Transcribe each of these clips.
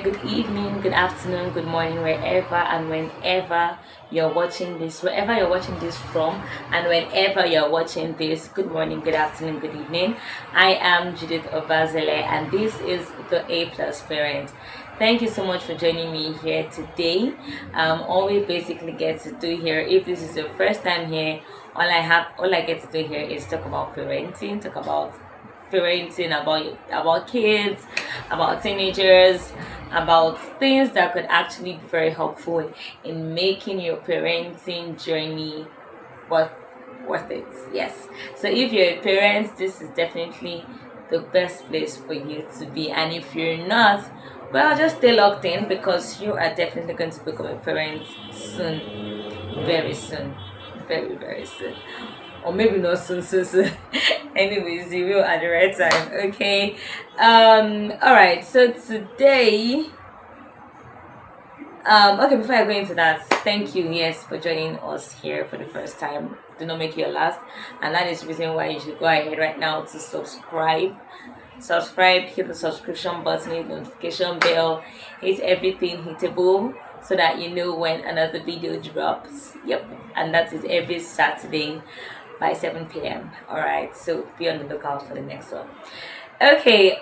good evening, good afternoon, good morning, wherever and whenever you're watching this, wherever you're watching this from, and whenever you're watching this, good morning, good afternoon, good evening. I am Judith Obazele, and this is the A Plus Parent. Thank you so much for joining me here today. All we basically get to do here, if this is your first time here, all I get to do here is talk about parenting, about kids, about teenagers, about things that could actually be very helpful in making your parenting journey worth worth it. Yes. So if you're a parent, this is definitely the best place for you to be. And if you're not, well, just stay locked in because you are definitely going to become a parent soon, very soon, very very soon, or maybe not soon. Anyways, you will at the right time. Okay. All right. So today, okay. Before I go into that, thank you, yes, for joining us here for the first time. Do not make it your last, and that is the reason why you should go ahead right now to subscribe. Subscribe, hit the subscription button, hit the notification bell, hit everything hittable so that you know when another video drops. Yep, and that is every Saturday by 7 p.m. Alright, so be on the lookout for the next one. Okay,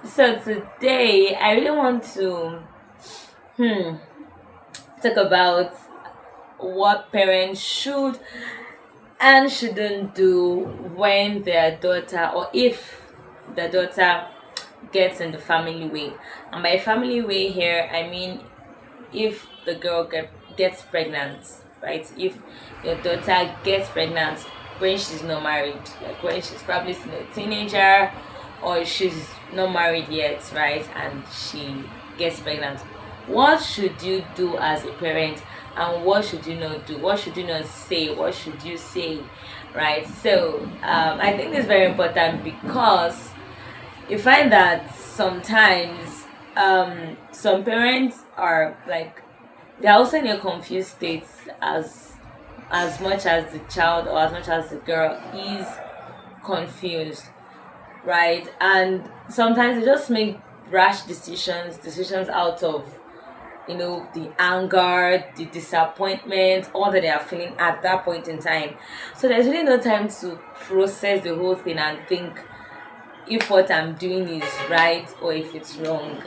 so today I really want to talk about what parents should and shouldn't do when their daughter, or if the daughter gets in the family way. And by family way here, I mean if the girl gets pregnant, right? If your daughter gets pregnant when she's not married, like when she's probably still a teenager or she's not married yet, right? And she gets pregnant, what should you do as a parent and what should you not do? What should you not say? What should you say? Right? So I think it's very important because you find that sometimes some parents are like, they're also in a confused state as much as the child or as much as the girl is confused, right? And sometimes they just make rash decisions out of the anger, the disappointment, all that they are feeling at that point in time. So there's really no time to process the whole thing and think if what I'm doing is right or if it's wrong.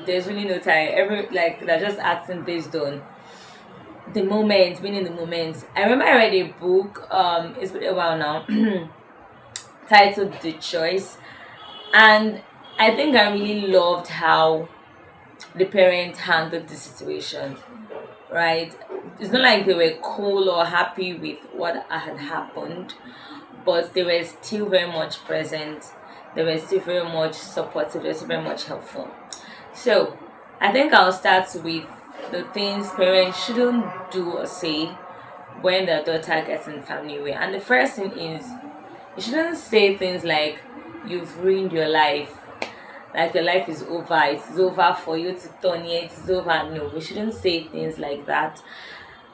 There's really no time. They're just acting based on the moment, meaning the moment. I remember I read a book, it's been a while now, titled The Choice, and I think I really loved how the parent handled the situation, right? It's not like they were cool or happy with what had happened, but they were still very much present. They were still very much supportive. They were still very much helpful. So I think I'll start with the things parents shouldn't do or say when their daughter gets in family way. And the first thing is, you shouldn't say things like you've ruined your life, like your life is over, it's over for you to turn it, it's over. No, we shouldn't say things like that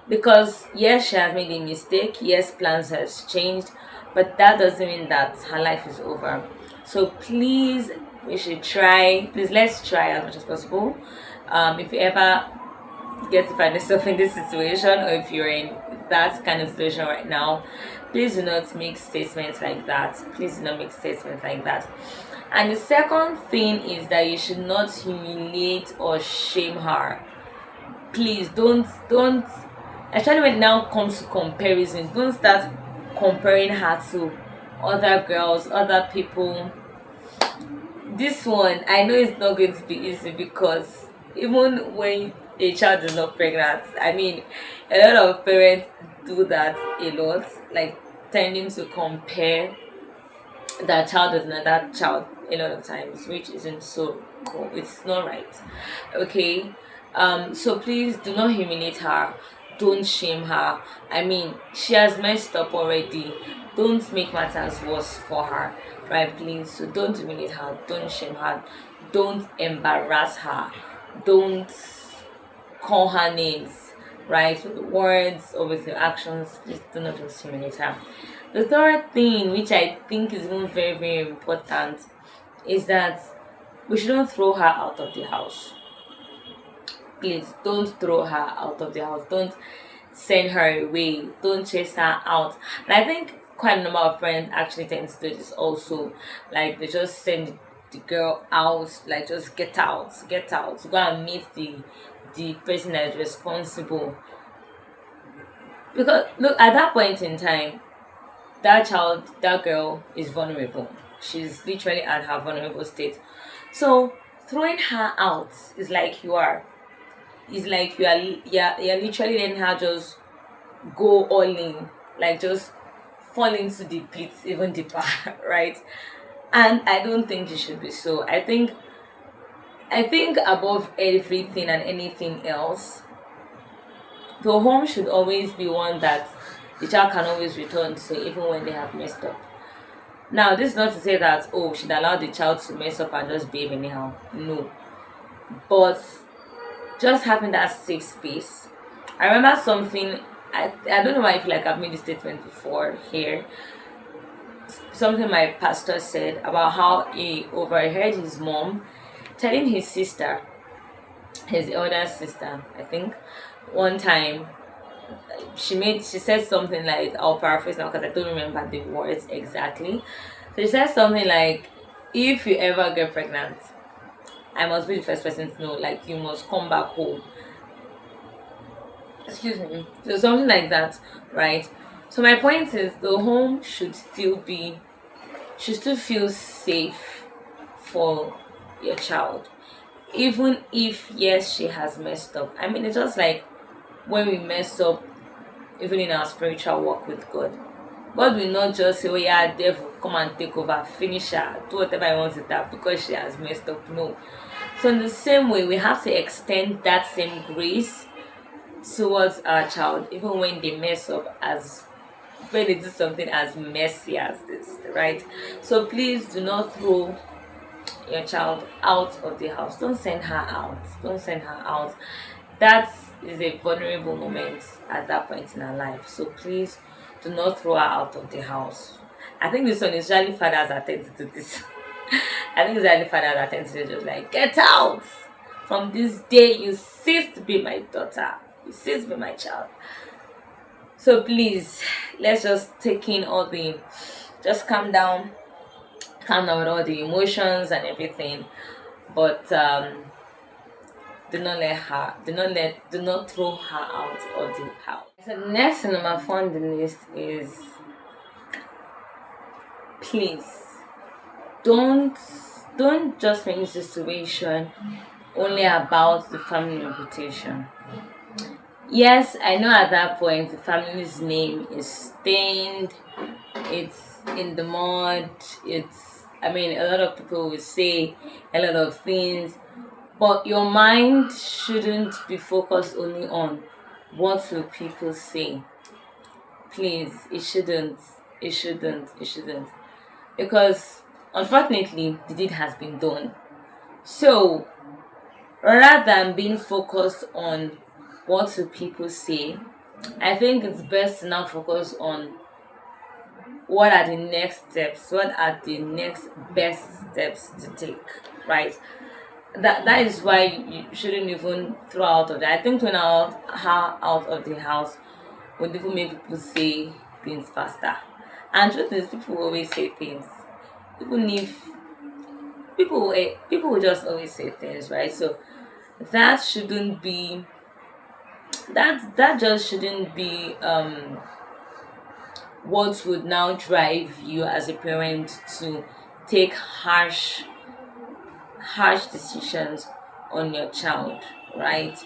because yes, she has made a mistake, yes, plans has changed, but that doesn't mean that her life is over. So please, let's try as much as possible. If you ever get to find yourself in this situation, or if you're in that kind of situation right now, please do not make statements like that. Please do not make statements like that. And the second thing is that you should not humiliate or shame her. Please don't, especially when it now comes to comparison, don't start comparing her to other girls, other people. This one, I know it's not going to be easy because even when a child is not pregnant, I mean, a lot of parents do that a lot, like tending to compare that child with another child a lot of times, which isn't so cool. It's not right. Okay. So please do not humiliate her. Don't shame her. I mean, she has messed up already. Don't make matters worse for her. Right, please. So don't humiliate her, don't shame her, don't embarrass her, don't call her names, right? With words or with your actions. Please do not just humiliate her. The third thing, which I think is even very, very important, is that we shouldn't throw her out of the house. Please don't throw her out of the house. Don't send her away. Don't chase her out. And I think quite a number of parents actually tend to do this also. Like they just send the girl out, like just get out, go and meet the person that is responsible. Because look, at that point in time, that girl is vulnerable. She's literally at her vulnerable state. So throwing her out is like you are is like you're literally letting her just go all in, like just fall into the pit even deeper, right? And I don't think it should be so. I think above everything and anything else, the home should always be one that the child can always return to even when they have messed up. Now, this is not to say that, oh, we should allow the child to mess up and just behave anyhow. No. But just having that safe space. I remember something, I don't know why I feel like I've made this statement before here. Something my pastor said about how he overheard his mom telling his sister, his elder sister, I think, one time she said something like, I'll paraphrase now because I don't remember the words exactly. So she said something like, if you ever get pregnant, I must be the first person to know, like you must come back home. Excuse me. So something like that, right? So my point is the home should still feel safe for your child. Even if yes she has messed up. I mean it's just like when we mess up even in our spiritual walk with God. God will not just say, oh yeah, devil, come and take over, finish her, do whatever I want with her because she has messed up. No. So in the same way, we have to extend that same grace towards our child, even when they mess up as when they do something as messy as this, right? So please do not throw your child out of the house. Don't send her out. Don't send her out. That is a vulnerable moment at that point in her life. So please do not throw her out of the house. I think this one is really fathers attend to this. I think it's really fathers attend to this, just like get out. From this day you cease to be my daughter. You cease to be my child. So please, let's just take in all the just calm down with all the emotions and everything. But do not throw her out of the house. So the next thing number 4 on the list is please don't don't just make the situation only about the family reputation. Yes, I know at that point the family's name is stained, it's in the mud, it's I mean a lot of people will say a lot of things, but your mind shouldn't be focused only on what will people say. Please, it shouldn't. Because unfortunately the deed has been done. So rather than being focused on what will people say, I think it's best to now focus on what are the next steps, what are the next best steps to take, right? That is why you shouldn't even throw out of that. I think when her out of the house would even make people say things faster. And truth is, people will always say things, even if people will just always say things, right? So that shouldn't be that just shouldn't be what would now drive you as a parent to take harsh decisions on your child, right?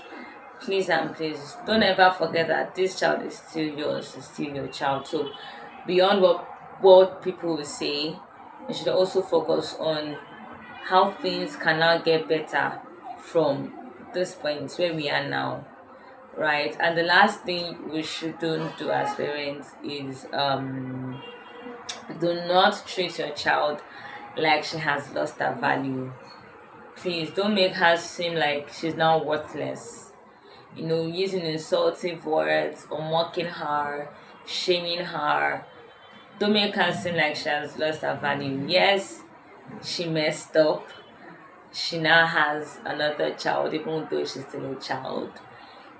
Please and please don't ever forget that this child is still yours, is still your child. So beyond what people will say, you should also focus on how things can now get better from this point where we are now, right? And the last thing we shouldn't do as parents is do not treat your child like she has lost her value. Please don't make her seem like she's now worthless. Using insultive words or mocking her, shaming her. Don't make her seem like she has lost her value. Yes, she messed up, she now has another child, even though she's still a child.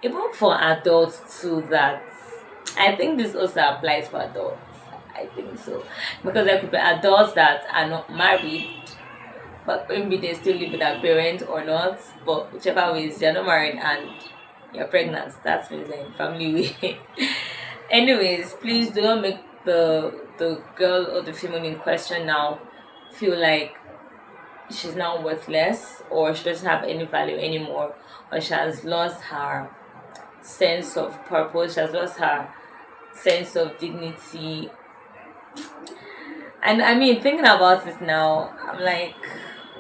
Even for adults too, that I think this also applies for adults. I think so. Because there could be adults that are not married, but maybe they still live with their parents or not. But whichever way, they're not married and you're pregnant. That's means in family way. Anyways, please do not make the girl or the female in question now feel like she's now worthless, or she doesn't have any value anymore, or she has lost her sense of purpose, she has lost her sense of dignity. And I mean, thinking about it now, I'm like,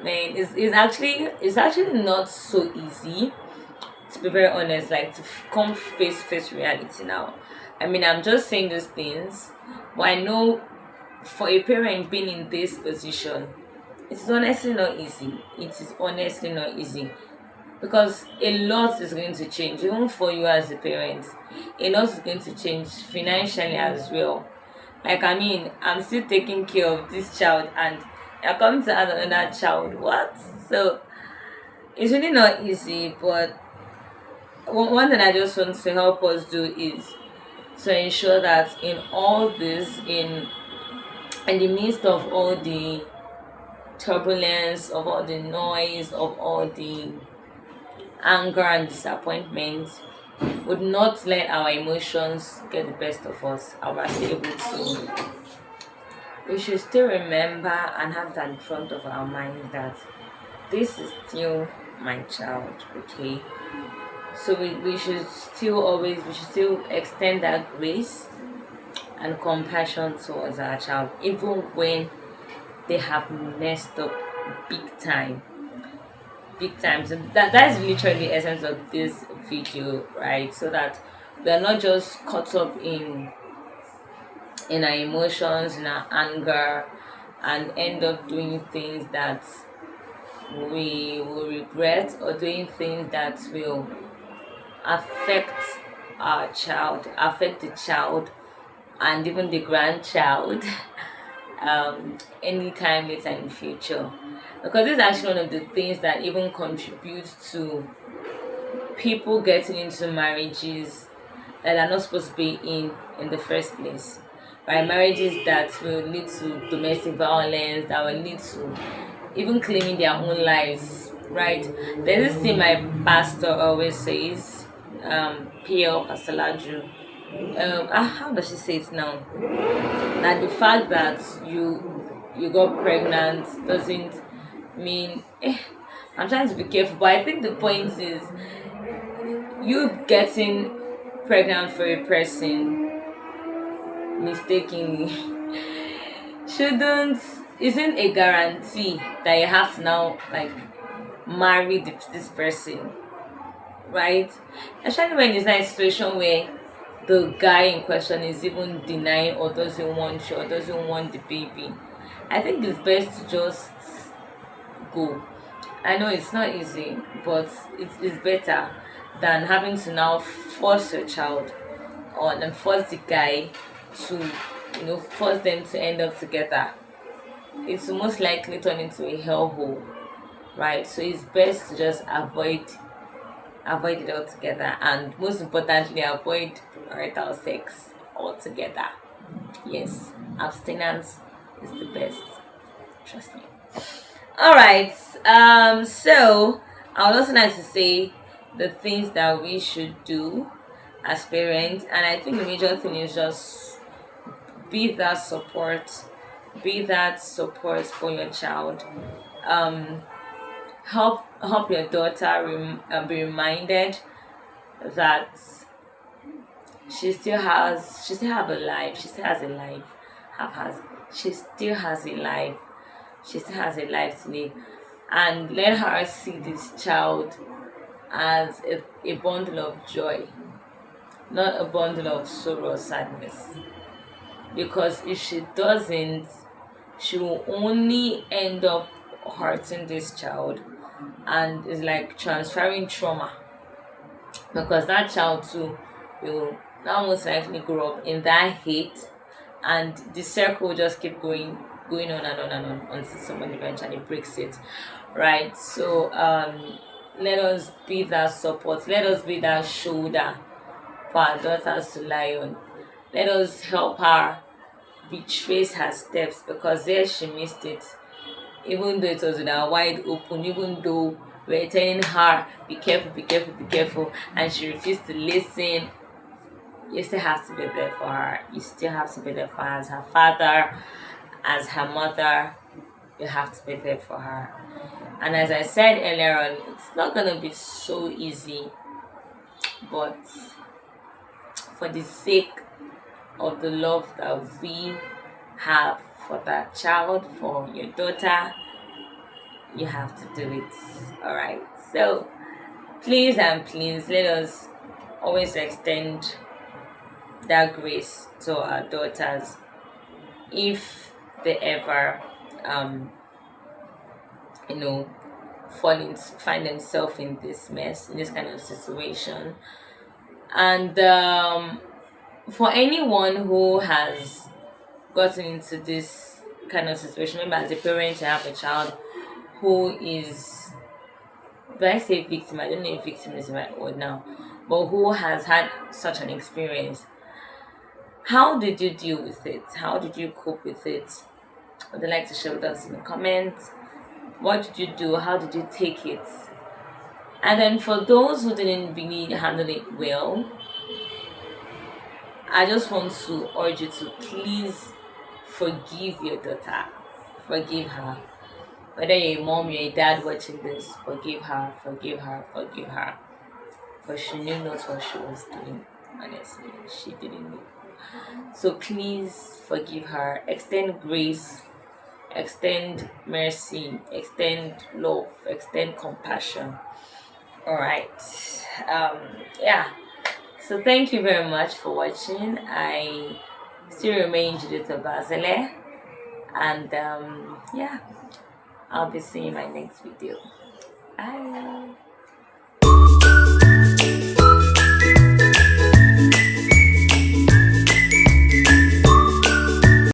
man, it's actually not so easy, to be very honest, like to come face to face reality now. I mean, I'm just saying these things, but I know for a parent being in this position, it is honestly not easy. It is honestly not easy, because a lot is going to change, even for you as a parent. A lot is going to change financially as well. Like, I mean, I'm still taking care of this child, and you're coming to add another child. What? So it's really not easy, but one thing I just want to help us do is to ensure that in all this, in the midst of all the turbulence, of all the noise, of all the anger and disappointment, would not let our emotions get the best of us. I was able to. We should still remember and have that in front of our mind that this is still my child, okay? So we should still extend that grace and compassion towards our child, even when they have messed up big time. Big time. So that is literally the essence of this video, right? So that we are not just caught up in our emotions, in our anger, and end up doing things that we will regret, or doing things that will affect our child, affect the child, and even the grandchild anytime later in the future. Because this is actually one of the things that even contributes to people getting into marriages that are not supposed to be in the first place. Right? Marriages that will lead to domestic violence, that will lead to even claiming their own lives. Right? There's this thing my pastor always says, PL Pastor. How does she say it now? That the fact that you got pregnant doesn't mean I'm trying to be careful, but I think the point is, you getting pregnant for a person mistakenly shouldn't isn't a guarantee that you have to now like marry this person, right? Especially when it's not a situation where the guy in question is even denying or doesn't want you or doesn't want the baby. I think it's best to just go. I know it's not easy, but it's better than having to now force your child or and force the guy to, force them to end up together. It's most likely turn into a hellhole, right? So it's best to just avoid it altogether, and most importantly, avoid marital sex altogether. Yes, abstinence is the best. Trust me. All right. So I would also like to say the things that we should do as parents, and I think the major thing is just be that support, for your child. Um, help your daughter be reminded that she still have a life, she still has a life, she still has a life, she still has a life to live, and let her see this child as a bundle of joy, not a bundle of sorrow or sadness. Because if she doesn't, she will only end up hurting this child, and it's like transferring trauma, because that child too will now most likely grow up in that hate, and the circle will just keep going on and on and on until someone eventually breaks it, right? So let us be that support, let us be that shoulder for our daughters to lie on. Let us help her retrace her steps, because there she missed it. Even though it was with her wide open, even though we were telling her, be careful, be careful, be careful, and she refused to listen, you still have to be there for her. You still have to be there for her as her father, as her mother. You have to be there for her. And as I said earlier on, it's not gonna be so easy, but for the sake of the love that we have for that child, for your daughter, you have to do it. All right. So please and please let us always extend that grace to our daughters if they ever um you know find themselves in this mess, in this kind of situation. And for anyone who has gotten into this kind of situation, maybe as a parent to have a child who is, do I say victim? I don't know if victim is the right word now, but who has had such an experience. How did you deal with it? How did you cope with it? Would you like to share with us in the comments? What did you do? How did you take it? And then for those who didn't really handle it well, I just want to urge you to please forgive your daughter. Forgive her. Whether you're a mom, you're a dad watching this, forgive her, forgive her, forgive her. For she knew not what she was doing. Honestly, she didn't know. So please forgive her. Extend grace, extend mercy, extend love, extend compassion. All right. Um, yeah. So thank you very much for watching. I still remain Judith Bazele, and yeah, I'll be seeing you in my next video. Bye.